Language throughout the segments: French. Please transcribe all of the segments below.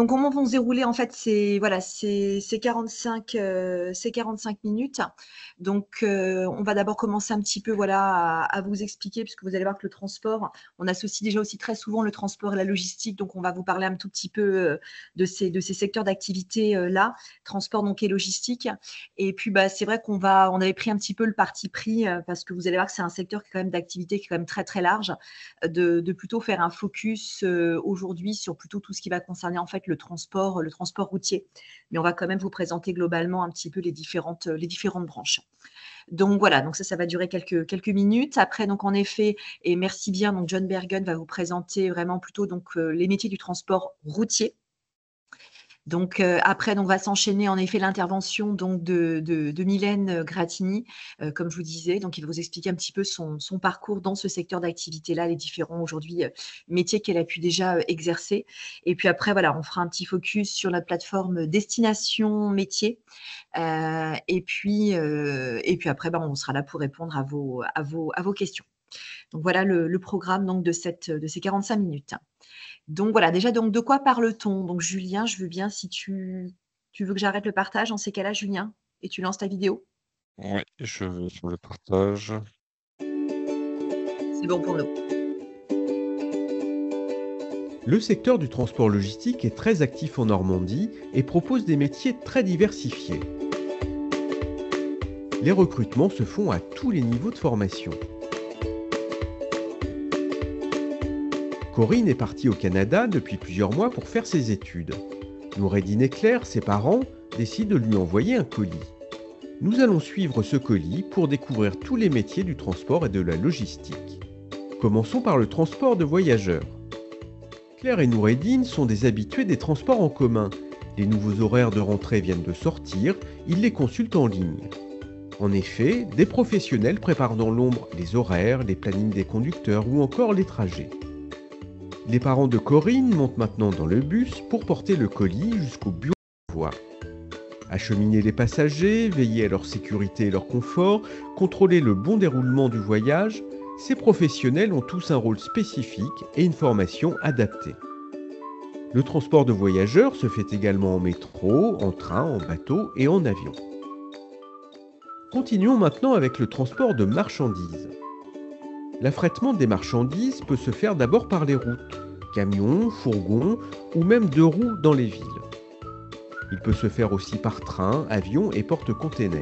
donc comment vont se dérouler en fait ces 45 minutes. Donc, on va d'abord commencer un petit peu à vous expliquer, puisque vous allez voir que le transport, on associe déjà aussi très souvent le transport et la logistique. Donc, on va vous parler un tout petit peu de ces secteurs d'activité là, transport donc et logistique. Et puis, c'est vrai on avait pris un petit peu le parti pris parce que vous allez voir que c'est un secteur qui est quand même d'activité qui est quand même très très large, de plutôt faire un focus aujourd'hui sur plutôt tout ce qui va concerner en fait le transport routier. Mais on va quand même vous présenter globalement un petit peu les différentes branches. Donc voilà, donc ça va durer quelques minutes. Après, donc en effet, et merci bien, donc John Bergen va vous présenter vraiment plutôt donc les métiers du transport routier. Donc après, donc va s'enchaîner en effet l'intervention donc de Mylène Gratini, comme je vous disais. Donc, il va vous expliquer un petit peu son parcours dans ce secteur d'activité-là, les différents aujourd'hui métiers qu'elle a pu déjà exercer. Et puis après, voilà, on fera un petit focus sur la plateforme Destination Métier. Et puis après, on sera là pour répondre à vos questions. Donc voilà le programme donc de ces 45 minutes. Donc voilà, déjà, donc de quoi parle-t-on? Donc Julien, je veux bien si tu veux que j'arrête le partage dans ces cas-là, Julien, et tu lances ta vidéo? Oui, je le partage. C'est bon pour nous. Le secteur du transport logistique est très actif en Normandie et propose des métiers très diversifiés. Les recrutements se font à tous les niveaux de formation. Corinne est partie au Canada depuis plusieurs mois pour faire ses études. Noureddine et Claire, ses parents, décident de lui envoyer un colis. Nous allons suivre ce colis pour découvrir tous les métiers du transport et de la logistique. Commençons par le transport de voyageurs. Claire et Noureddine sont des habitués des transports en commun. Les nouveaux horaires de rentrée viennent de sortir, ils les consultent en ligne. En effet, des professionnels préparent dans l'ombre les horaires, les plannings des conducteurs ou encore les trajets. Les parents de Corinne montent maintenant dans le bus pour porter le colis jusqu'au bureau d'envoi. Acheminer les passagers, veiller à leur sécurité et leur confort, contrôler le bon déroulement du voyage, ces professionnels ont tous un rôle spécifique et une formation adaptée. Le transport de voyageurs se fait également en métro, en train, en bateau et en avion. Continuons maintenant avec le transport de marchandises. L'affrètement des marchandises peut se faire d'abord par les routes, camions, fourgons ou même deux roues dans les villes. Il peut se faire aussi par train, avion et porte-containers.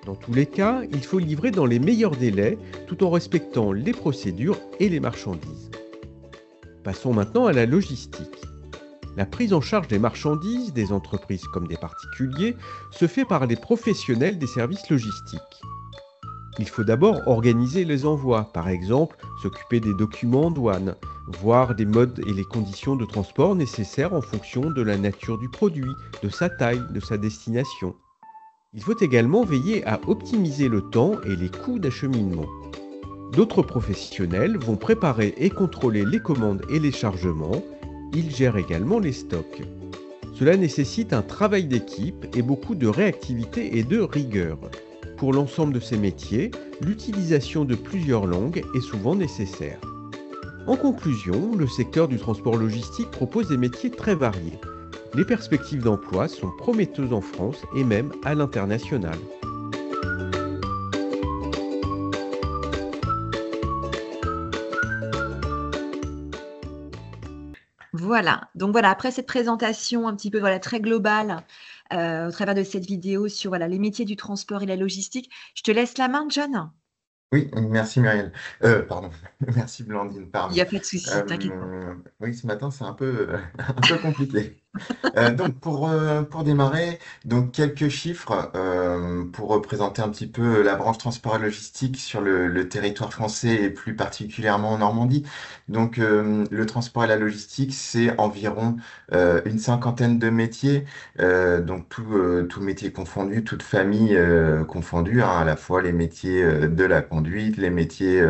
Dans tous les cas, il faut livrer dans les meilleurs délais tout en respectant les procédures et les marchandises. Passons maintenant à la logistique. La prise en charge des marchandises, des entreprises comme des particuliers, se fait par les professionnels des services logistiques. Il faut d'abord organiser les envois, par exemple s'occuper des documents en douane, voir les modes et les conditions de transport nécessaires en fonction de la nature du produit, de sa taille, de sa destination. Il faut également veiller à optimiser le temps et les coûts d'acheminement. D'autres professionnels vont préparer et contrôler les commandes et les chargements. Ils gèrent également les stocks. Cela nécessite un travail d'équipe et beaucoup de réactivité et de rigueur. Pour l'ensemble de ces métiers, l'utilisation de plusieurs langues est souvent nécessaire. En conclusion, le secteur du transport logistique propose des métiers très variés. Les perspectives d'emploi sont prometteuses en France et même à l'international. Voilà, donc voilà, après cette présentation un petit peu très globale, au travers de cette vidéo sur les métiers du transport et la logistique, je te laisse la main, John. Oui, merci Muriel. Pardon, merci Blandine, Il n'y pardon. a pas de souci, t'inquiète pas. Oui, ce matin, c'est un peu, un peu compliqué. Donc, pour démarrer, donc quelques chiffres pour représenter un petit peu la branche transport et logistique sur le territoire français et plus particulièrement en Normandie. Donc, le transport et la logistique, c'est environ une cinquantaine de métiers, donc tout métier confondu, toute famille confondue, hein, à la fois les métiers de la conduite, les métiers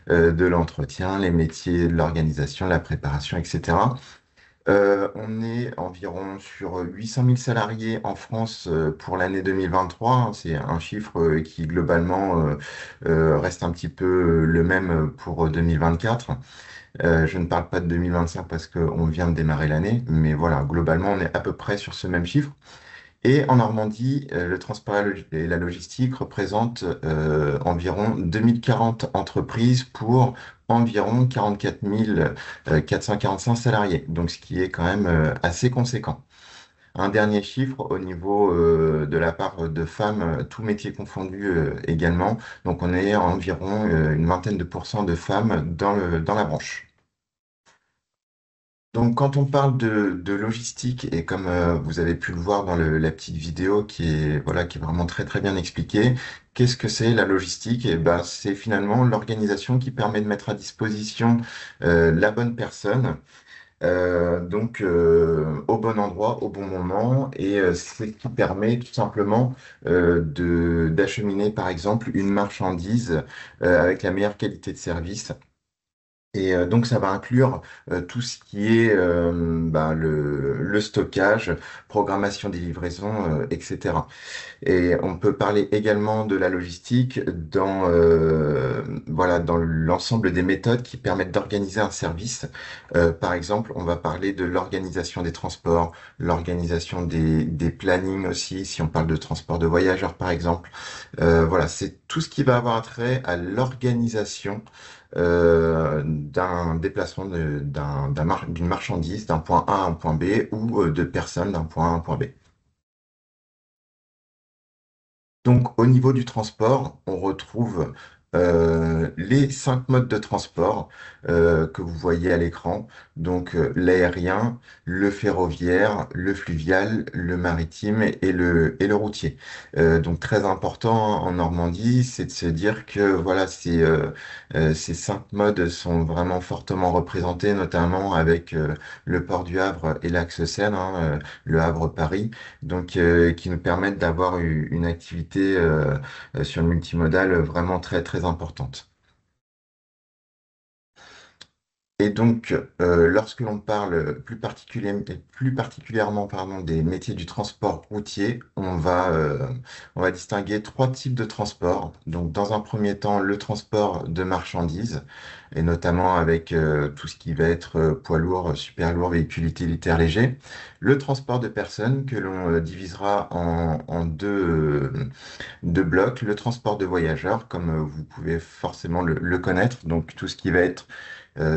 de l'entretien, les métiers de l'organisation, la préparation, etc. On est environ sur 800 000 salariés en France pour l'année 2023, hein. C'est un chiffre qui globalement reste un petit peu le même pour 2024. Je ne parle pas de 2025 parce qu'on vient de démarrer l'année, mais voilà, globalement, on est à peu près sur ce même chiffre. Et en Normandie, le transport et la logistique représentent environ 2040 entreprises pour environ 44 445 salariés, donc ce qui est quand même assez conséquent. Un dernier chiffre au niveau de la part de femmes, tous métiers confondus également, donc on est à environ une vingtaine de pourcents de femmes dans la branche. Donc, quand on parle de logistique, et comme vous avez pu le voir dans la petite vidéo voilà, qui est vraiment très très bien expliquée, qu'est-ce que c'est la logistique? Et ben, c'est finalement l'organisation qui permet de mettre à disposition la bonne personne, au bon endroit, au bon moment, et c'est ce qui permet tout simplement d'acheminer par exemple une marchandise avec la meilleure qualité de service. Et donc, ça va inclure tout ce qui est le stockage, programmation des livraisons, etc. Et on peut parler également de la logistique voilà, dans l'ensemble des méthodes qui permettent d'organiser un service. Par exemple, on va parler de l'organisation des transports, l'organisation des plannings aussi, si on parle de transport de voyageurs, par exemple. Voilà, c'est tout ce qui va avoir trait à l'organisation d'un déplacement d'une marchandise d'un point A à un point B ou de personnes d'un point A à un point B. Donc, au niveau du transport, on retrouve les 5 modes de transport que vous voyez à l'écran. Donc, l'aérien, le ferroviaire, le fluvial, le maritime et le routier. Donc, très important en Normandie, c'est de se dire que voilà, ces 5 modes sont vraiment fortement représentés, notamment avec le port du Havre et l'axe Seine, hein, le Havre-Paris, donc qui nous permettent d'avoir une activité sur le multimodal vraiment très très importante. Et donc, lorsque l'on parle plus particulièrement pardon, des métiers du transport routier, on va distinguer 3 types de transport. Donc, dans un premier temps, le transport de marchandises, et notamment avec tout ce qui va être poids lourd, super lourd, véhicules utilitaires légers. Le transport de personnes, que l'on divisera en deux blocs. Le transport de voyageurs, comme vous pouvez forcément le connaître, donc tout ce qui va être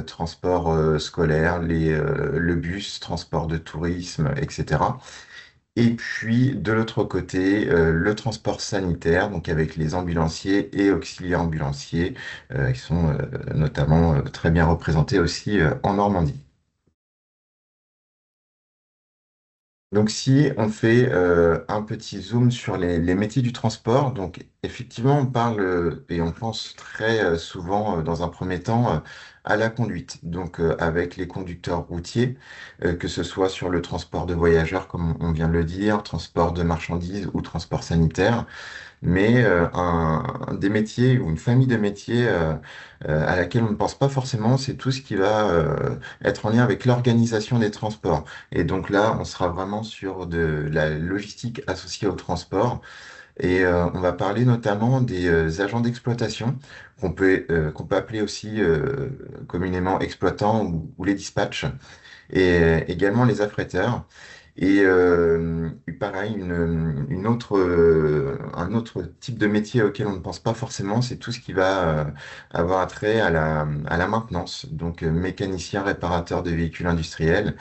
transport scolaire, le bus, transport de tourisme, etc. Et puis de l'autre côté, le transport sanitaire, donc avec les ambulanciers et auxiliaires ambulanciers, qui sont notamment très bien représentés aussi en Normandie. Donc, si on fait un petit zoom sur les métiers du transport, donc effectivement, on parle et on pense très souvent, dans un premier temps, à la conduite. Donc, avec les conducteurs routiers, que ce soit sur le transport de voyageurs, comme on vient de le dire, transport de marchandises ou transport sanitaire, mais des métiers ou une famille de métiers à laquelle on ne pense pas forcément, c'est tout ce qui va être en lien avec l'organisation des transports. Et donc là, on sera vraiment sur de la logistique associée au transport. Et on va parler notamment des agents d'exploitation qu'on peut appeler aussi communément exploitants ou les dispatchs et également les affréteurs. Et pareil, un autre type de métier auquel on ne pense pas forcément, c'est tout ce qui va avoir attrait à la maintenance. Donc mécanicien réparateur de véhicules industriels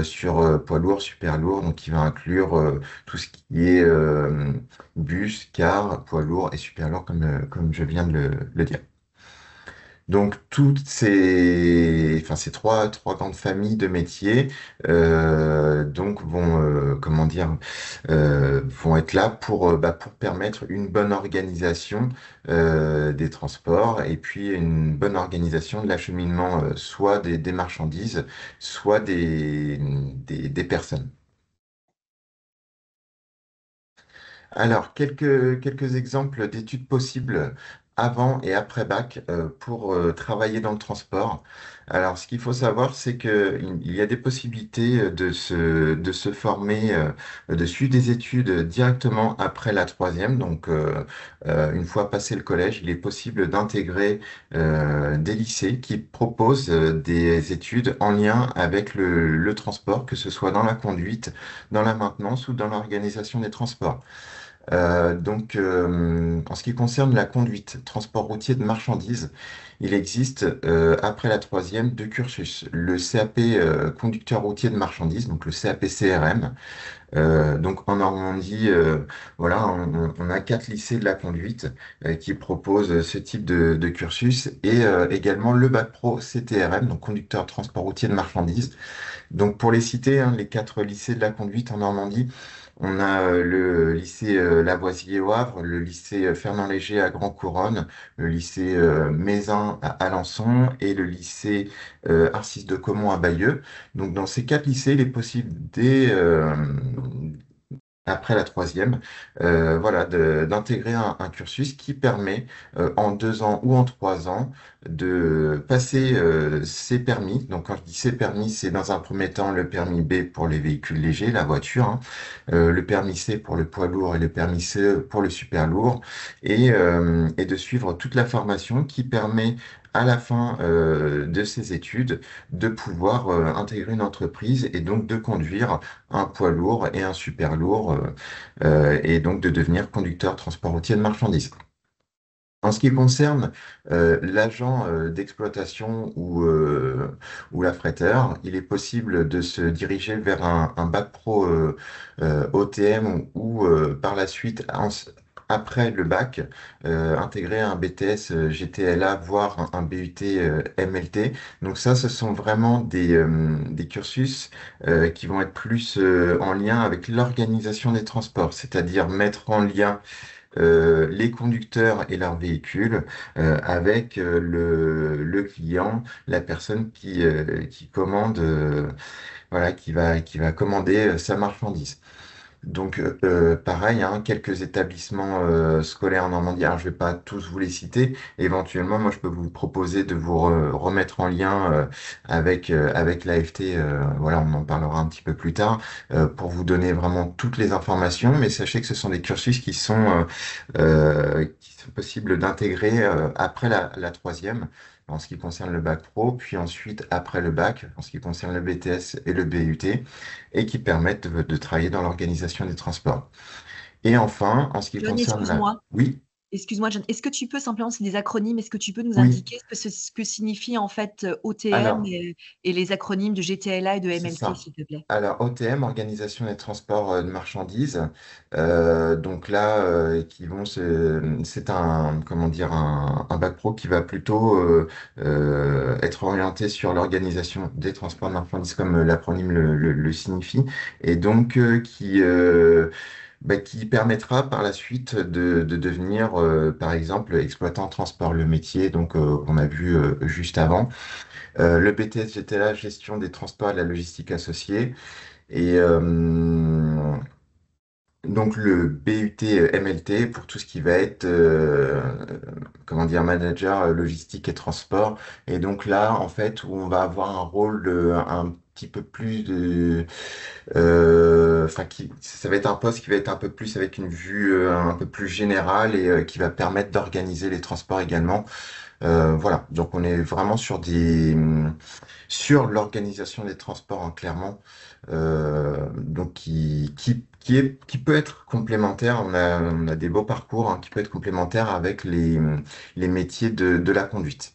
sur poids lourd, super lourd, donc qui va inclure tout ce qui est bus, car, poids lourd et super lourd, comme je viens de le dire. Donc, ces trois grandes familles de métiers, comment dire, vont être là pour permettre une bonne organisation des transports et puis une bonne organisation de l'acheminement, soit des marchandises, soit des personnes. Alors, quelques exemples d'études possibles avant et après bac pour travailler dans le transport. Alors, ce qu'il faut savoir, c'est qu'il y a des possibilités de se former, de suivre des études directement après la troisième. Donc, une fois passé le collège, il est possible d'intégrer des lycées qui proposent des études en lien avec le transport, que ce soit dans la conduite, dans la maintenance ou dans l'organisation des transports. En ce qui concerne la conduite, transport routier de marchandises, il existe, après la troisième, deux cursus. Le CAP conducteur routier de marchandises, donc le CAP CRM. Donc en Normandie, voilà, on a quatre lycées de la conduite qui proposent ce type de cursus et également le bac pro CTRM, donc conducteur transport routier de marchandises. Donc pour les citer, hein, les quatre lycées de la conduite en Normandie, on a le lycée Lavoisier au Havre, le lycée Fernand Léger à Grand Couronne, le lycée Mézin à Alençon et le lycée Arcis de Caumont à Bayeux. Donc dans ces quatre lycées, il est possible après la troisième, voilà, d'intégrer un cursus qui permet en 2 ans ou en 3 ans de passer ses permis. Donc quand je dis ses permis, c'est dans un premier temps le permis B pour les véhicules légers, la voiture, hein, le permis C pour le poids lourd et le permis CE pour le super lourd, et de suivre toute la formation qui permet à la fin de ses études de pouvoir intégrer une entreprise et donc de conduire un poids lourd et un super lourd, et donc de devenir conducteur transport routier de marchandises. En ce qui concerne l'agent d'exploitation ou l'affréteur, il est possible de se diriger vers un bac pro OTM ou par la suite, après le bac, intégrer un BTS GTLA, voire un BUT MLT. Donc ça, ce sont vraiment des cursus qui vont être plus en lien avec l'organisation des transports, c'est-à-dire mettre en lien les conducteurs et leurs véhicules avec le client, la personne qui commande, voilà, qui va commander sa marchandise. Donc, pareil, hein, quelques établissements scolaires en Normandie. Alors, je vais pas tous vous les citer. Éventuellement, moi, je peux vous proposer de vous remettre en lien avec l'AFT. Voilà, on en parlera un petit peu plus tard pour vous donner vraiment toutes les informations. Mais sachez que ce sont des cursus qui sont possibles d'intégrer après la troisième en ce qui concerne le bac pro, puis ensuite après le bac en ce qui concerne le BTS et le BUT et qui permettent de travailler dans l'organisation des transports. Et enfin, en ce qui John, concerne la... excuse-moi. Oui, Excuse-moi, John. Est-ce que tu peux simplement, c'est des acronymes, est-ce que tu peux nous oui. indiquer ce que signifie en fait OTM Alors, et les acronymes de GTLA et de c'est MLT, ça. s'il te plaît? Alors, OTM, Organisation des transports de marchandises. Donc là, c'est un, comment dire, un bac pro qui va plutôt être orienté sur l'organisation des transports de marchandises, comme l'acronyme le signifie, et donc qui permettra par la suite de devenir, par exemple, exploitant transport, le métier donc qu'on a vu juste avant. Le BTS GTLA, gestion des transports et de la logistique associée. Et donc le BUT MLT pour tout ce qui va être comment dire, manager logistique et transport. Et donc là, en fait, où on va avoir un rôle un petit peu plus de enfin ça va être un poste qui va être un peu plus avec une vue un peu plus générale et qui va permettre d'organiser les transports également. Voilà, donc on est vraiment sur l'organisation des transports, hein, clairement, donc qui peut être complémentaire. On a des beaux parcours hein, qui peut être complémentaire avec les métiers de la conduite.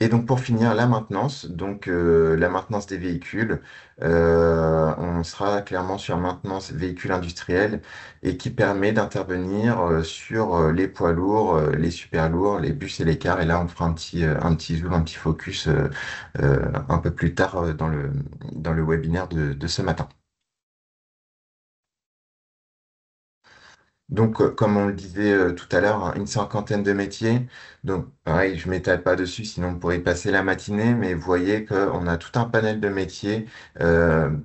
Et donc pour finir, la maintenance, donc la maintenance des véhicules, on sera clairement sur maintenance véhicule industriel et qui permet d'intervenir sur les poids lourds, les super lourds, les bus et les cars. Et là, on fera un petit zoom, un petit focus un peu plus tard dans le webinaire de ce matin. Donc, comme on le disait tout à l'heure, hein, une cinquantaine de métiers. Donc, pareil, je m'étale pas dessus, sinon on pourrait y passer la matinée. Mais vous voyez qu'on a tout un panel de métiers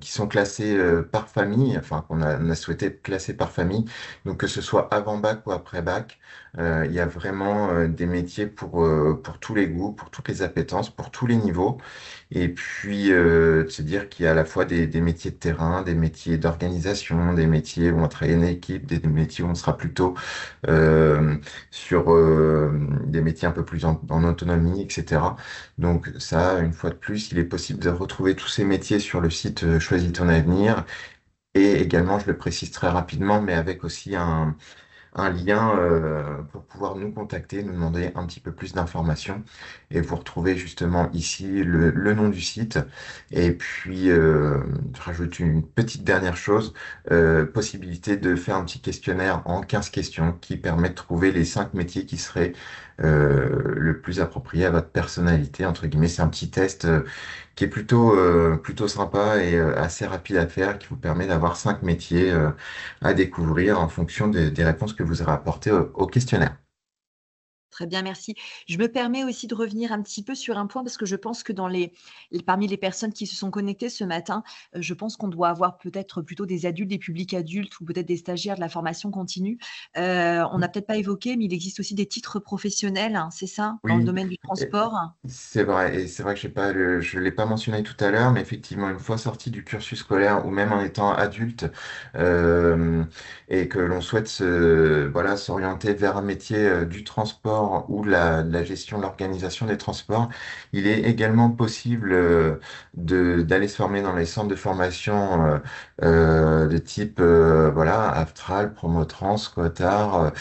qui sont classés par famille, enfin on a souhaité classer par famille. Donc, que ce soit avant bac ou après bac, il y a vraiment des métiers pour tous les goûts, pour toutes les appétences, pour tous les niveaux. Et puis, de se dire qu'il y a à la fois des métiers de terrain, des métiers d'organisation, des métiers où on travaille en équipe, des métiers où on sera plutôt euh, sur des métiers un peu plus en autonomie, etc. Donc ça, une fois de plus, il est possible de retrouver tous ces métiers sur le site Choisis ton avenir. Et également, je le précise très rapidement, mais avec aussi un lien pour pouvoir nous contacter, nous demander un petit peu plus d'informations. Et vous retrouvez justement ici le nom du site. Et puis, je rajoute une petite dernière chose, possibilité de faire un petit questionnaire en 15 questions qui permet de trouver les 5 métiers qui seraient le plus appropriés à votre personnalité, entre guillemets. C'est un petit test qui est plutôt sympa et assez rapide à faire, qui vous permet d'avoir 5 métiers à découvrir en fonction des réponses que vous aurez apportées au questionnaire. Très bien, merci. Je me permets aussi de revenir un petit peu sur un point parce que je pense que parmi les personnes qui se sont connectées ce matin, je pense qu'on doit avoir peut-être plutôt des adultes, des publics adultes ou peut-être des stagiaires de la formation continue. On n'a peut-être pas évoqué, mais il existe aussi des titres professionnels, hein, c'est ça, dans le Oui, domaine du et transport? c'est vrai, et c'est vrai que je l'ai pas mentionné tout à l'heure, mais effectivement, une fois sorti du cursus scolaire ou même en étant adulte, euh, et que l'on souhaite voilà, s'orienter vers un métier du transport ou de la gestion, de l'organisation des transports, il est également possible d'aller se former dans les centres de formation de type voilà, Aftral, Promotrans, Cotard,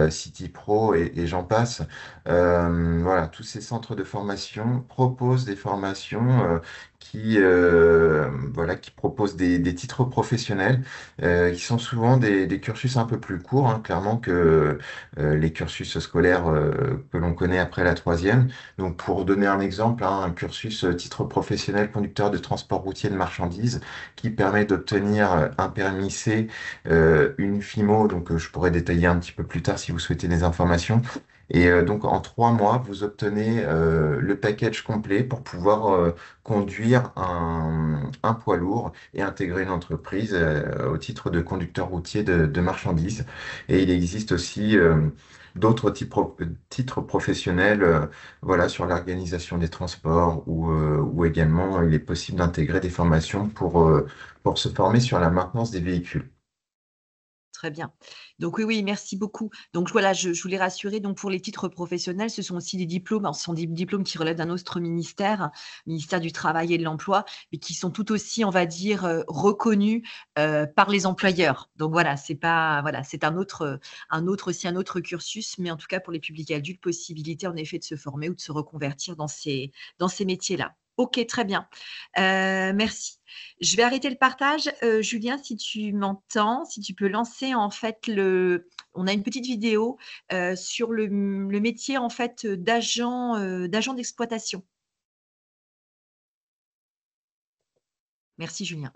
City Pro et j'en passe. Voilà, tous ces centres de formation proposent des formations voilà, qui proposent des titres professionnels qui sont souvent des cursus un peu plus courts, hein, clairement, que les cursus scolaires que l'on connaît après la troisième. Donc, pour donner un exemple, hein, un cursus titre professionnel conducteur de transport routier de marchandises qui permet d'obtenir un permis C, une FIMO, donc je pourrais détailler un petit peu plus tard si vous souhaitez des informations. Et donc en 3 mois, vous obtenez le package complet pour pouvoir conduire un poids lourd et intégrer une entreprise au titre de conducteur routier de marchandises. Et il existe aussi d'autres titres professionnels voilà, sur l'organisation des transports ou également il est possible d'intégrer des formations pour se former sur la maintenance des véhicules. Très bien. Donc oui, oui, merci beaucoup. Donc voilà, je voulais rassurer, donc pour les titres professionnels, ce sont aussi des diplômes, alors ce sont des diplômes qui relèvent d'un autre ministère, ministère du Travail et de l'Emploi, mais qui sont tout aussi, on va dire, reconnus, par les employeurs. Donc voilà, c'est pas voilà, c'est un autre cursus, mais en tout cas pour les publics adultes, possibilité en effet de se former ou de se reconvertir dans ces métiers-là. OK, très bien. Merci. Je vais arrêter le partage. Julien, si tu m'entends, si tu peux lancer en fait on a une petite vidéo sur le métier en fait d'agent d'exploitation. Merci Julien.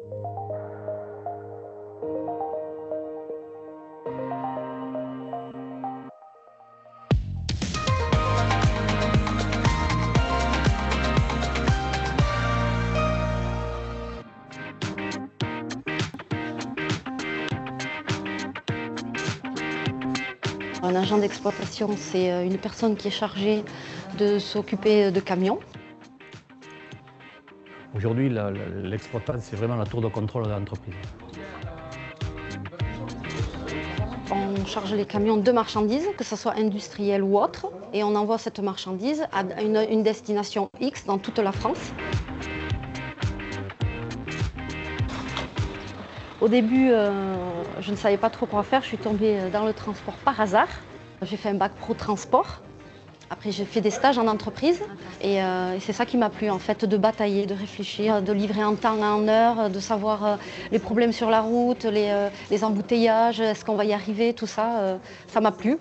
Un agent d'exploitation, c'est une personne qui est chargée de s'occuper de camions. Aujourd'hui, l'exploitant, c'est vraiment la tour de contrôle de l'entreprise. On charge les camions de marchandises, que ce soit industriel ou autre, et on envoie cette marchandise à une destination X dans toute la France. Au début, je ne savais pas trop quoi faire. Je suis tombée dans le transport par hasard. J'ai fait un bac pro transport. Après, j'ai fait des stages en entreprise. Et c'est ça qui m'a plu, en fait, de batailler, de réfléchir, de livrer en temps et en heure, de savoir les problèmes sur la route, les embouteillages, est-ce qu'on va y arriver, tout ça, ça m'a plu.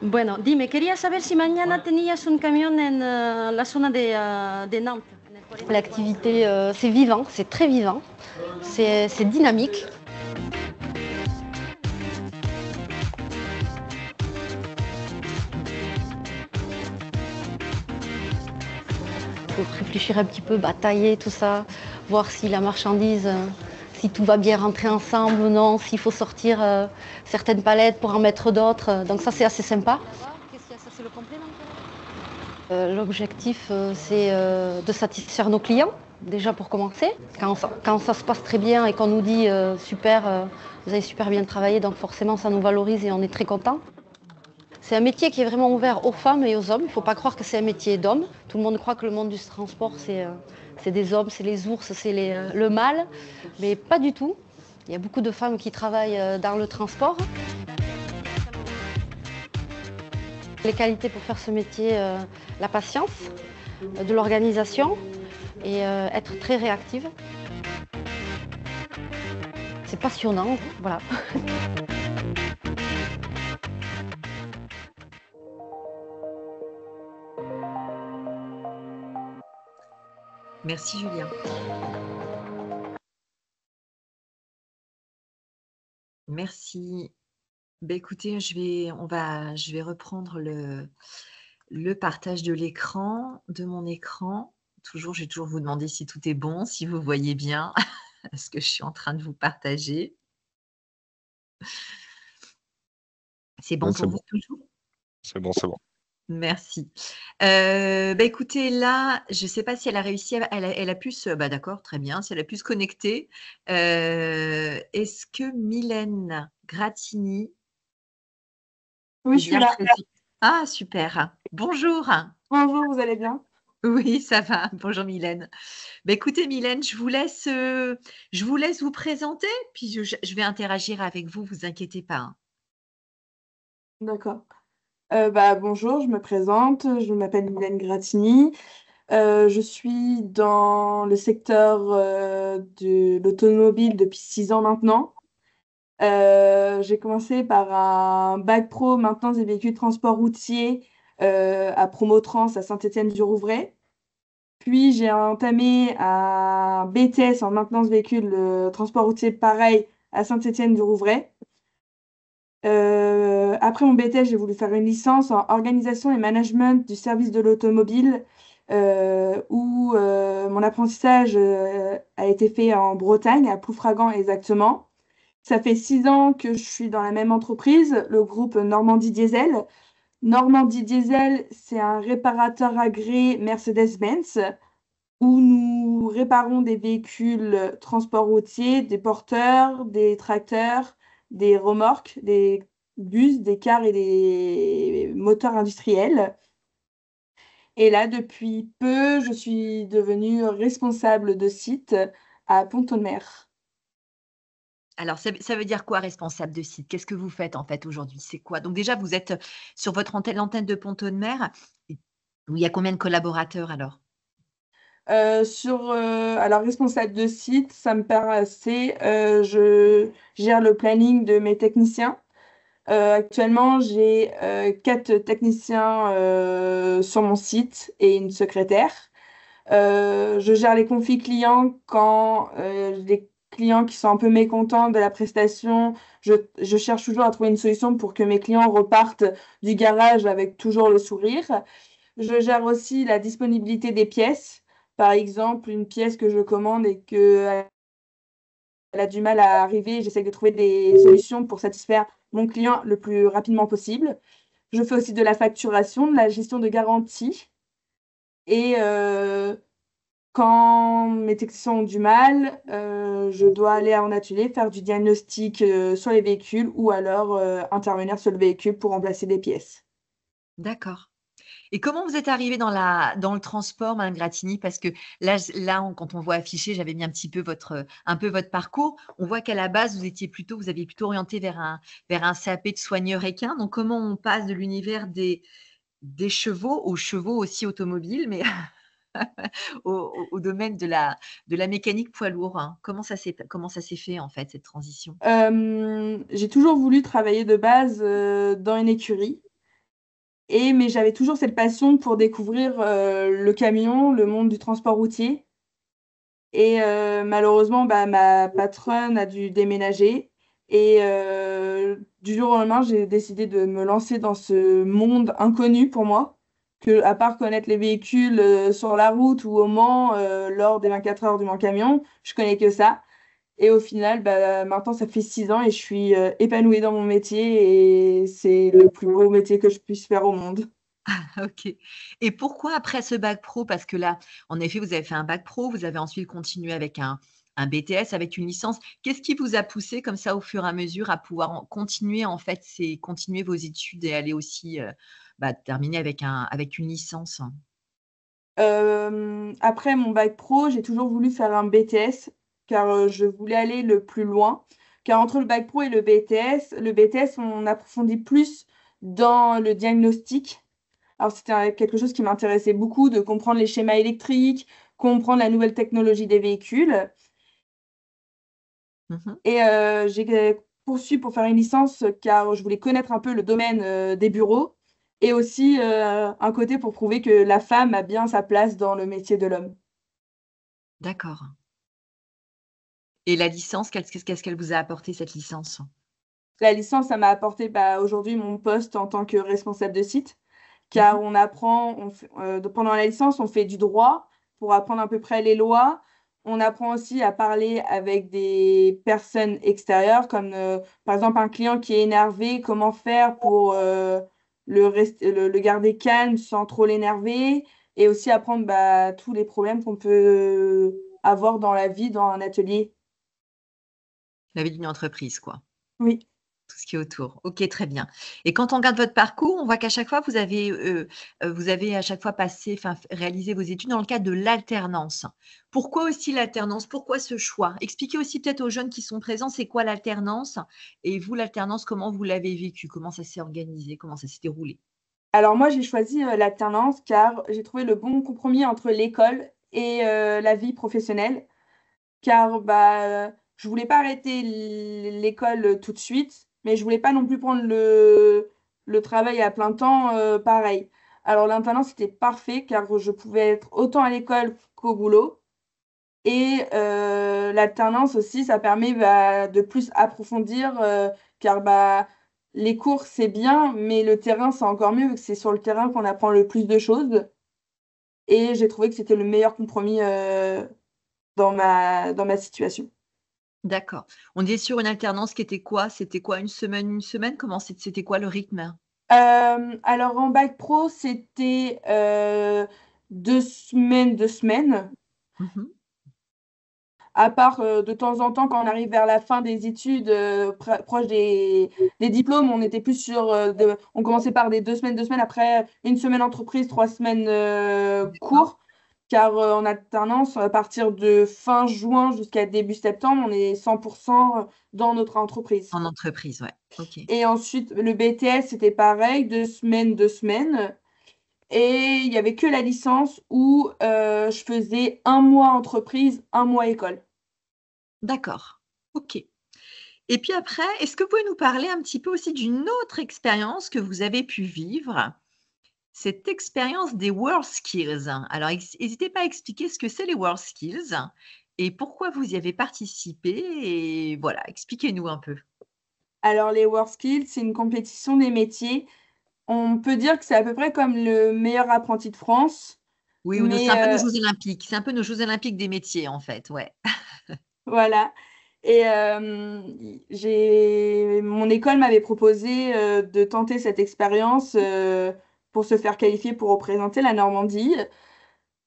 Bueno, dime, quería saber si mañana tenías un camión en la zona de Nantes. L'activité, c'est vivant, c'est très vivant, c'est dynamique. faut réfléchir un petit peu, batailler, tout ça, voir si la marchandise, si tout va bien rentrer ensemble ou non, s'il faut sortir certaines palettes pour en mettre d'autres. Donc ça, c'est assez sympa. Ça, c'est le complément. L'objectif, c'est de satisfaire nos clients, déjà pour commencer. Quand ça se passe très bien et qu'on nous dit super, vous avez super bien travaillé, donc forcément ça nous valorise et on est très contents. C'est un métier qui est vraiment ouvert aux femmes et aux hommes. Il ne faut pas croire que c'est un métier d'hommes. Tout le monde croit que le monde du transport, c'est des hommes, c'est les ours, c'est le mâle. Mais pas du tout. Il y a beaucoup de femmes qui travaillent dans le transport. Les qualités pour faire ce métier, la patience, de l'organisation et être très réactive. C'est passionnant, voilà. Merci Julien. Merci. Ben, écoutez, je vais reprendre le partage de mon écran. Je vais toujours vous demander si tout est bon, si vous voyez bien ce que je suis en train de vous partager. C'est bon Oui, pour c'est vous bon. toujours? C'est bon, c'est bon. Merci. Écoutez, là, je ne sais pas si elle a réussi, elle a pu d'accord, très bien, si elle a pu se connecter. Est-ce que Mylène Gratini Oui, est je suis bien là. présente? Ah, super. Bonjour. Bonjour, vous allez bien? Oui, ça va. Bonjour Mylène. Écoutez Mylène, je vous laisse vous présenter, puis je vais interagir avec vous, vous inquiétez pas, hein. D'accord. Bonjour, je me présente, je m'appelle Mylène Gratini. Je suis dans le secteur de l'automobile depuis 6 ans maintenant. J'ai commencé par un bac pro maintenance des véhicules transport routier à Promotrans à Saint-Étienne-du-Rouvray. Puis j'ai entamé un BTS en maintenance véhicule transport routier pareil à Saint-Étienne-du-Rouvray. Après mon BTS, j'ai voulu faire une licence en organisation et management du service de l'automobile, où mon apprentissage a été fait en Bretagne, à Ploufragan exactement. Ça fait 6 ans que je suis dans la même entreprise, le groupe Normandie Diesel. Normandie Diesel, c'est un réparateur agréé Mercedes-Benz où nous réparons des véhicules transport routier, des porteurs, des tracteurs, des remorques, des bus, des cars et des moteurs industriels. Et là, depuis peu, je suis devenue responsable de site à Pont-de-Mer. Alors ça veut dire quoi responsable de site? Qu'est-ce que vous faites en fait aujourd'hui? C'est quoi? Donc déjà, vous êtes sur votre l'antenne de Pont-de-Mer, où il y a combien de collaborateurs alors? Alors, responsable de site, ça me paraît assez. Je gère le planning de mes techniciens. Actuellement, j'ai 4 techniciens sur mon site et une secrétaire. Je gère les conflits clients quand j'ai des clients qui sont un peu mécontents de la prestation. Je cherche toujours à trouver une solution pour que mes clients repartent du garage avec toujours le sourire. Je gère aussi la disponibilité des pièces. Par exemple, une pièce que je commande et qu'elle a du mal à arriver, j'essaie de trouver des solutions pour satisfaire mon client le plus rapidement possible. Je fais aussi de la facturation, de la gestion de garantie. Et quand mes techniciens ont du mal, je dois aller en atelier, faire du diagnostic sur les véhicules ou alors intervenir sur le véhicule pour remplacer des pièces. D'accord. Et comment vous êtes arrivée dans le transport, Madame Gratini? Parce que là, quand on voit affiché, j'avais mis un peu votre parcours. On voit qu'à la base, vous aviez plutôt orienté vers un CAP de soigneur équin. Donc, comment on passe de l'univers des chevaux aux chevaux aussi automobiles, mais au domaine de la mécanique poids lourd, hein? Comment ça s'est fait en fait, cette transition? J'ai toujours voulu travailler de base dans une écurie. Mais j'avais toujours cette passion pour découvrir le camion, le monde du transport routier. Et malheureusement, ma patronne a dû déménager. Et du jour au lendemain, j'ai décidé de me lancer dans ce monde inconnu pour moi. que, à part connaître les véhicules sur la route ou au Mans lors des 24 heures du Mans Camion, je connais que ça. Et au final, bah, maintenant, ça fait 6 ans et je suis épanouie dans mon métier et c'est le plus beau métier que je puisse faire au monde. OK. Et pourquoi après ce bac pro? Parce que là, en effet, vous avez fait un bac pro, vous avez ensuite continué avec un BTS, avec une licence. Qu'est-ce qui vous a poussé comme ça au fur et à mesure à pouvoir continuer en fait, c'est continuer vos études et aller aussi bah, terminer avec une licence? Après mon bac pro, j'ai toujours voulu faire un BTS car je voulais aller le plus loin. Car entre le bac pro et le BTS, on approfondit plus dans le diagnostic. Alors, c'était quelque chose qui m'intéressait beaucoup, de comprendre les schémas électriques, comprendre la nouvelle technologie des véhicules. Mmh. Et j'ai poursuivi pour faire une licence car je voulais connaître un peu le domaine des bureaux et aussi un côté pour prouver que la femme a bien sa place dans le métier de l'homme. D'accord. Et la licence, qu'est-ce qu'elle vous a apporté cette licence? La licence, ça m'a apporté bah, aujourd'hui mon poste en tant que responsable de site, car Mmh. on apprend, pendant la licence, on fait du droit pour apprendre à peu près les lois. On apprend aussi à parler avec des personnes extérieures, comme par exemple un client qui est énervé, comment faire pour le garder calme sans trop l'énerver, et aussi apprendre bah, tous les problèmes qu'on peut avoir dans la vie, dans un atelier. La vie d'une entreprise, quoi. Oui. Tout ce qui est autour. OK, très bien. Et quand on regarde votre parcours, on voit qu'à chaque fois, vous avez à chaque fois passé, enfin, réalisé vos études dans le cadre de l'alternance. Pourquoi aussi l'alternance? Pourquoi ce choix? Expliquez aussi peut-être aux jeunes qui sont présents, c'est quoi l'alternance? Et vous, l'alternance, comment vous l'avez vécu? Comment ça s'est organisé? Comment ça s'est déroulé? Alors moi, j'ai choisi l'alternance car j'ai trouvé le bon compromis entre l'école et la vie professionnelle. Car bah, je voulais pas arrêter l'école tout de suite, mais je voulais pas non plus prendre le travail à plein temps pareil. Alors l'alternance, c'était parfait car je pouvais être autant à l'école qu'au boulot. Et l'alternance aussi, ça permet bah, de plus approfondir, car bah, les cours, c'est bien, mais le terrain, c'est encore mieux, vu que c'est sur le terrain qu'on apprend le plus de choses. Et j'ai trouvé que c'était le meilleur compromis dans ma situation. D'accord. On est sur une alternance qui était quoi? C'était quoi? Une semaine, une semaine? Comment c'était quoi le rythme? Alors en bac pro, c'était 2 semaines, 2 semaines. Mmh. À part de temps en temps, quand on arrive vers la fin des études, proche des diplômes, on était plus sur, on commençait par des 2 semaines, 2 semaines, après une semaine entreprise, 3 semaines D'accord. cours, car en alternance, à partir de fin juin jusqu'à début septembre, on est 100% dans notre entreprise. En entreprise, ouais. OK. Et ensuite, le BTS, c'était pareil, 2 semaines, 2 semaines. Et il n'y avait que la licence où je faisais un mois entreprise, un mois école. D'accord. OK. Et puis après, est-ce que vous pouvez nous parler un petit peu aussi d'une autre expérience que vous avez pu vivre? Cette expérience des WorldSkills. Alors hésitez pas à expliquer ce que c'est les WorldSkills et pourquoi vous y avez participé et voilà, expliquez-nous un peu. Alors, les WorldSkills, c'est une compétition des métiers. On peut dire que c'est à peu près comme le meilleur apprenti de France, Oui, ou c'est mais un peu nos Jeux olympiques. C'est un peu nos Jeux olympiques des métiers en fait, ouais. voilà. Et mon école m'avait proposé de tenter cette expérience pour se faire qualifier pour représenter la Normandie.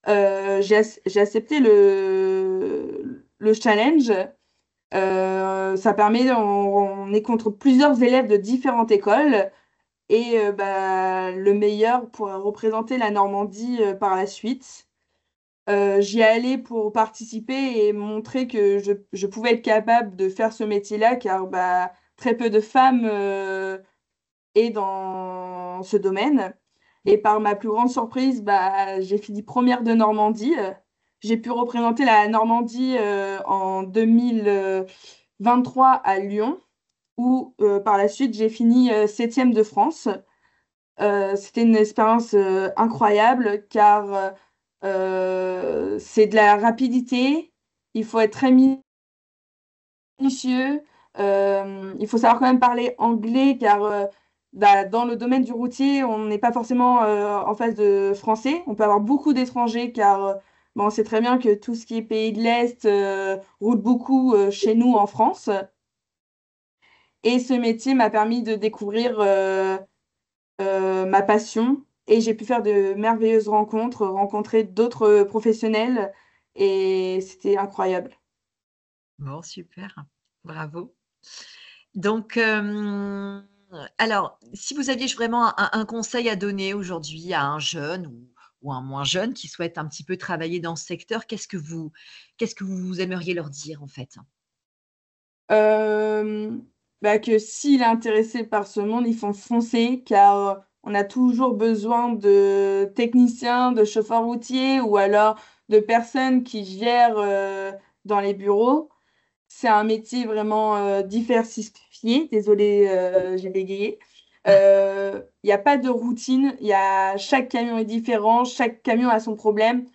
J'ai accepté le challenge. Ça permet, on est contre plusieurs élèves de différentes écoles. Et bah, le meilleur pour représenter la Normandie par la suite. J'y allais pour participer et montrer que je pouvais être capable de faire ce métier-là, car bah, très peu de femmes est dans ce domaine. Et par ma plus grande surprise, bah, j'ai fini première de Normandie. J'ai pu représenter la Normandie en 2023 à Lyon, où par la suite j'ai fini septième de France. C'était une expérience incroyable car c'est de la rapidité, il faut être très minutieux, il faut savoir quand même parler anglais car dans le domaine du routier, on n'est pas forcément en face de Français. On peut avoir beaucoup d'étrangers car bon, on sait très bien que tout ce qui est pays de l'Est roule beaucoup chez nous en France. Et ce métier m'a permis de découvrir ma passion et j'ai pu faire de merveilleuses rencontres, rencontrer d'autres professionnels et c'était incroyable. Bon, super. Bravo. Donc, alors, si vous aviez vraiment un conseil à donner aujourd'hui à un jeune ou un moins jeune qui souhaite un petit peu travailler dans ce secteur, qu'est-ce que vous aimeriez leur dire en fait? Euh, Bah que s'il est intéressé par ce monde, il faut foncer car on a toujours besoin de techniciens, de chauffeurs routiers ou alors de personnes qui gèrent dans les bureaux. C'est un métier vraiment diversifié. Désolée, j'ai bégayé. Il n'y a pas de routine. Chaque camion est différent. Chaque camion a son problème.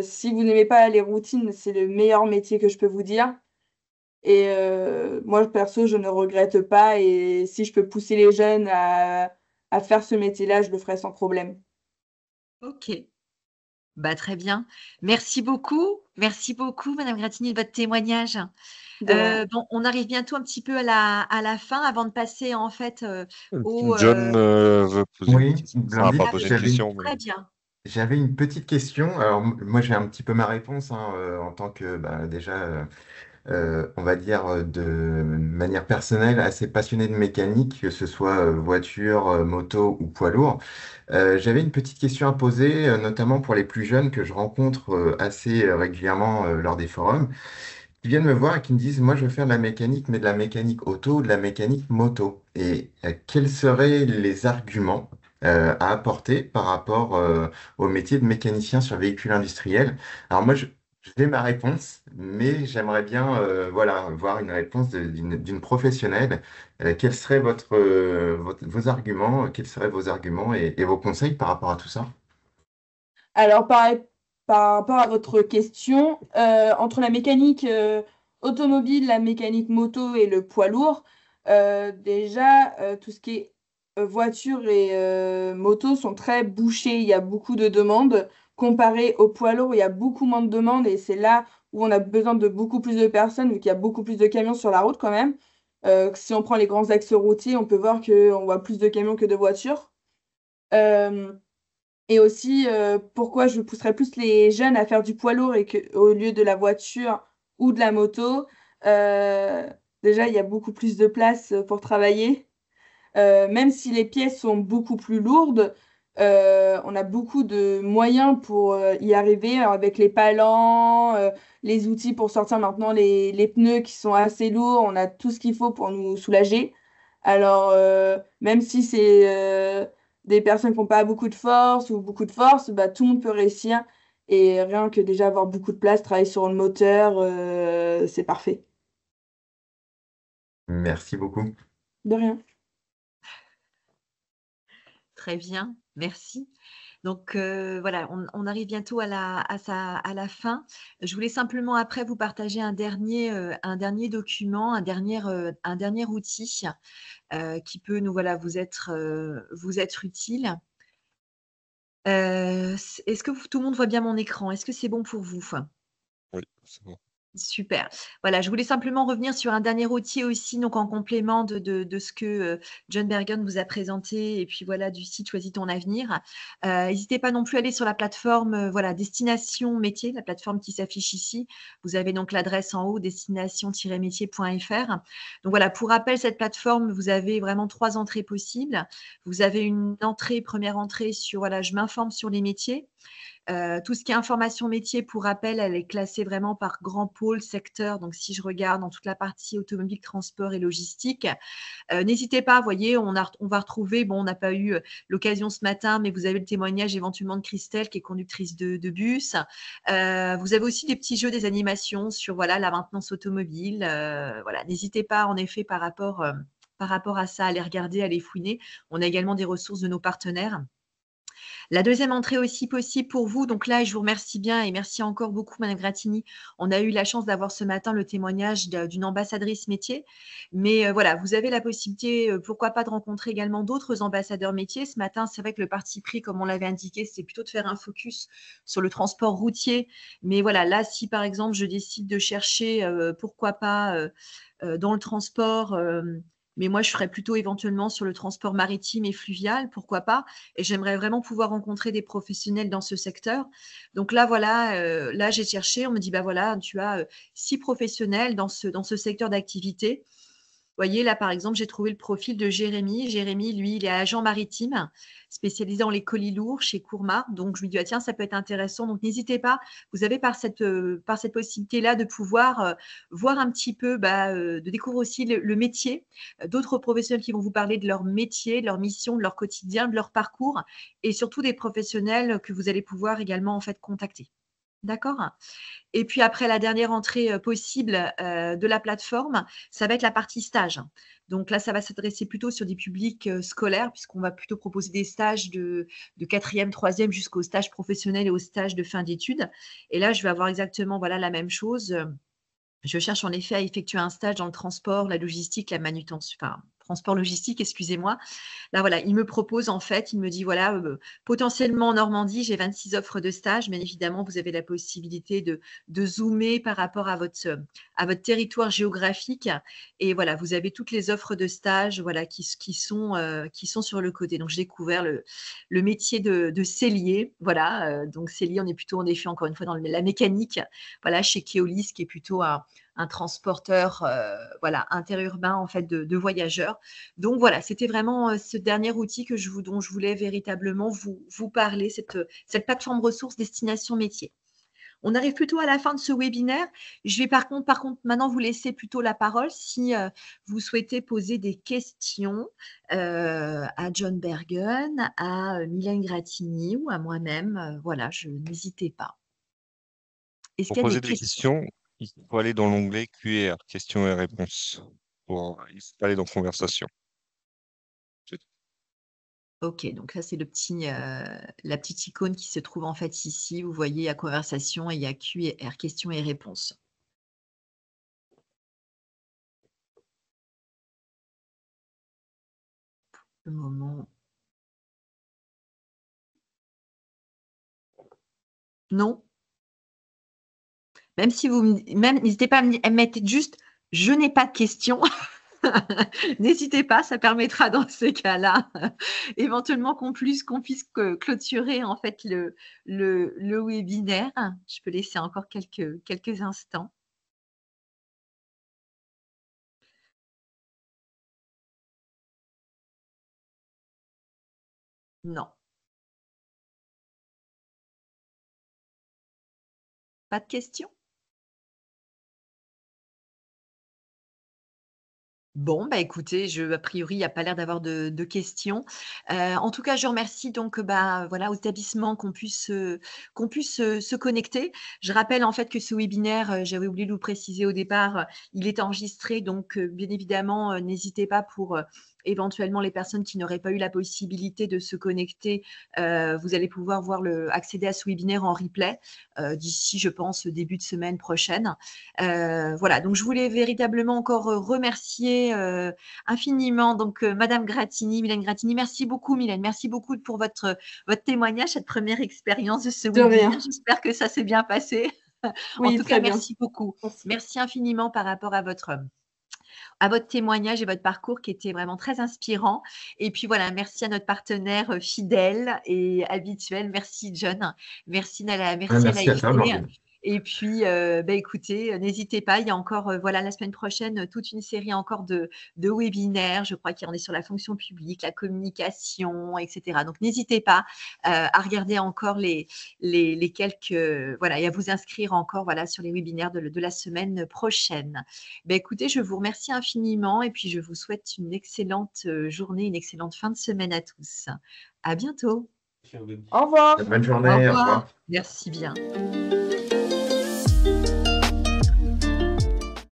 Si vous n'aimez pas les routines, c'est le meilleur métier que je peux vous dire. Et moi, perso, je ne regrette pas. Et si je peux pousser les jeunes à faire ce métier-là, je le ferai sans problème. Ok, bah, très bien. Merci beaucoup, Madame Gratigny, de votre témoignage. De rien. Bon, on arrive bientôt un petit peu à la fin avant de passer en fait au. John veut poser une Oui, question. Enfin, pas Blandine, Ah, poser une j'avais question, mais très bien. j'avais une petite question. Alors, moi, j'ai un petit peu ma réponse hein, en tant que, déjà, on va dire, de manière personnelle, assez passionné de mécanique, que ce soit voiture, moto ou poids lourd. J'avais une petite question à poser, notamment pour les plus jeunes que je rencontre assez régulièrement lors des forums, qui viennent me voir et qui me disent, moi, je veux faire de la mécanique, mais de la mécanique auto ou de la mécanique moto. Et quels seraient les arguments à apporter par rapport au métier de mécanicien sur véhicule industriel? Alors moi, j'ai ma réponse, mais j'aimerais bien voilà, voir une réponse d'une professionnelle. Quels seraient vos arguments, quels seraient vos arguments et vos conseils par rapport à tout ça? Alors, par rapport à votre question, entre la mécanique automobile, la mécanique moto et le poids lourd, déjà, tout ce qui est voiture et moto sont très bouchés. Il y a beaucoup de demandes. Comparé au poids lourd, il y a beaucoup moins de demandes et c'est là où on a besoin de beaucoup plus de personnes, vu qu'il y a beaucoup plus de camions sur la route quand même. Si on prend les grands axes routiers, on peut voir qu'on voit plus de camions que de voitures. Euh, et aussi, pourquoi je pousserais plus les jeunes à faire du poids lourd et que, au lieu de la voiture ou de la moto. Euh, Déjà, il y a beaucoup plus de place pour travailler. Même si les pièces sont beaucoup plus lourdes, on a beaucoup de moyens pour y arriver avec les palans, les outils pour sortir maintenant les pneus qui sont assez lourds. On a tout ce qu'il faut pour nous soulager. Alors, même si c'est des personnes qui n'ont pas beaucoup de force ou beaucoup de force, bah, tout le monde peut réussir. Et rien que déjà avoir beaucoup de place, travailler sur le moteur, c'est parfait. Merci beaucoup. De rien. Très bien, merci. Donc voilà, on arrive bientôt à la fin. Je voulais simplement après vous partager un dernier document, un dernier outil qui peut voilà, vous être utile. Est-ce que tout le monde voit bien mon écran? Est-ce que c'est bon pour vous? oui, c'est bon. Super. Voilà, je voulais simplement revenir sur un dernier outil aussi, donc en complément de ce que John Bergen vous a présenté, et puis voilà, du site Choisis ton avenir. N'hésitez pas non plus à aller sur la plateforme voilà, Destination Métier, la plateforme qui s'affiche ici. Vous avez donc l'adresse en haut, destination-métier.fr. Donc voilà, pour rappel, cette plateforme, vous avez vraiment 3 entrées possibles. Vous avez une première entrée sur, voilà, je m'informe sur les métiers. Tout ce qui est information métier, pour rappel, elle est classée vraiment par grand pôle, secteur. Donc, si je regarde dans toute la partie automobile, transport et logistique, n'hésitez pas, vous voyez, on va retrouver, bon, on n'a pas eu l'occasion ce matin, mais vous avez le témoignage éventuellement de Christelle, qui est conductrice de bus. Vous avez aussi des petits jeux, des animations sur voilà, la maintenance automobile. Voilà, n'hésitez pas, en effet, par rapport à ça, à les regarder, à les fouiner. On a également des ressources de nos partenaires. La deuxième entrée aussi possible pour vous, donc là, je vous remercie bien et merci encore beaucoup, Madame Grattini. On a eu la chance d'avoir ce matin le témoignage d'une ambassadrice métier. Mais voilà, vous avez la possibilité, pourquoi pas, de rencontrer également d'autres ambassadeurs métiers. Ce matin, c'est vrai que le parti pris, comme on l'avait indiqué, c'était plutôt de faire un focus sur le transport routier. Mais voilà, là, si par exemple, je décide de chercher, pourquoi pas, dans le transport, mais moi, je ferais plutôt éventuellement sur le transport maritime et fluvial, pourquoi pas. Et j'aimerais vraiment pouvoir rencontrer des professionnels dans ce secteur. Donc là, voilà, là, j'ai cherché, on me dit, bah voilà, tu as 6 professionnels dans ce secteur d'activité. Vous voyez, là, par exemple, j'ai trouvé le profil de Jérémy. Jérémy, lui, il est agent maritime, spécialisé dans les colis lourds chez Courmar. Donc, je lui dis, ah, tiens, ça peut être intéressant. Donc, n'hésitez pas. Vous avez par cette possibilité-là de pouvoir voir un petit peu, de découvrir aussi le métier, d'autres professionnels qui vont vous parler de leur métier, de leur mission, de leur quotidien, de leur parcours, et surtout des professionnels que vous allez pouvoir également en fait contacter. D'accord? Et puis après, la dernière entrée possible de la plateforme, ça va être la partie stage. Donc là, ça va s'adresser plutôt sur des publics scolaires, puisqu'on va plutôt proposer des stages de 4e, 3e jusqu'au stage professionnel et au stage de fin d'études. Et là, je vais avoir exactement voilà, la même chose. Je cherche en effet à effectuer un stage dans le transport, la logistique, la manutention, enfin, transport logistique, excusez-moi. Là, voilà, il me propose en fait, il me dit, voilà, potentiellement en Normandie, j'ai 26 offres de stage, mais évidemment, vous avez la possibilité de zoomer par rapport à votre territoire géographique. Et voilà, vous avez toutes les offres de stage voilà, qui sont sur le côté. Donc, j'ai découvert le métier de sellier. Voilà, donc sellier, on est plutôt en effet, encore une fois, dans la mécanique. Voilà, chez Keolis, qui est plutôt un transporteur voilà, interurbain en fait, de voyageurs. Donc voilà, c'était vraiment ce dernier outil dont je voulais véritablement vous parler, cette plateforme ressources destination métier. On arrive plutôt à la fin de ce webinaire. Je vais par contre maintenant vous laisser plutôt la parole si vous souhaitez poser des questions à John Bergen, à Mylène Grattini ou à moi-même. Voilà, n'hésitez pas. Est-ce Pour qu'il y a poser des des questions? questions, il faut aller dans l'onglet QR, questions et réponses, pour aller dans conversation. Ok, donc là, c'est la petite icône qui se trouve en fait ici. Vous voyez, il y a conversation et il y a QR, questions et réponses. Le moment. Non. Même si n'hésitez pas à mettre juste je n'ai pas de questions. N'hésitez pas, ça permettra dans ces cas-là, éventuellement qu'on puisse clôturer en fait le webinaire. Je peux laisser encore quelques instants. Non. Pas de questions? Bon, bah écoutez, a priori, il n'y a pas l'air d'avoir de questions. En tout cas, je remercie donc voilà, aux établissements qu'on puisse se connecter. Je rappelle en fait que ce webinaire, j'avais oublié de vous préciser au départ, il est enregistré, donc bien évidemment, n'hésitez pas pour éventuellement les personnes qui n'auraient pas eu la possibilité de se connecter, vous allez pouvoir accéder à ce webinaire en replay d'ici, je pense, début de semaine prochaine. Voilà, donc je voulais véritablement encore remercier infiniment donc Madame Grattini, Mylène Grattini. Merci beaucoup, Mylène. Merci beaucoup pour votre témoignage, cette première expérience de ce webinaire. J'espère que ça s'est bien passé. Oui, en tout cas, bien. merci beaucoup. Merci infiniment par rapport à votre témoignage et votre parcours qui était vraiment très inspirant. Et puis voilà, merci à notre partenaire fidèle et habituel. Merci John. Merci Nala. Merci à toi, Blandine. Et puis, écoutez, n'hésitez pas, il y a encore, voilà, la semaine prochaine, toute une série encore de webinaires. Je crois qu'on est sur la fonction publique, la communication, etc. Donc, n'hésitez pas à regarder encore les quelques, voilà, et à vous inscrire encore, voilà, sur les webinaires de la semaine prochaine. Écoutez, je vous remercie infiniment et puis je vous souhaite une excellente journée, une excellente fin de semaine à tous. À bientôt. Au revoir. Bonne journée, au revoir. Merci bien.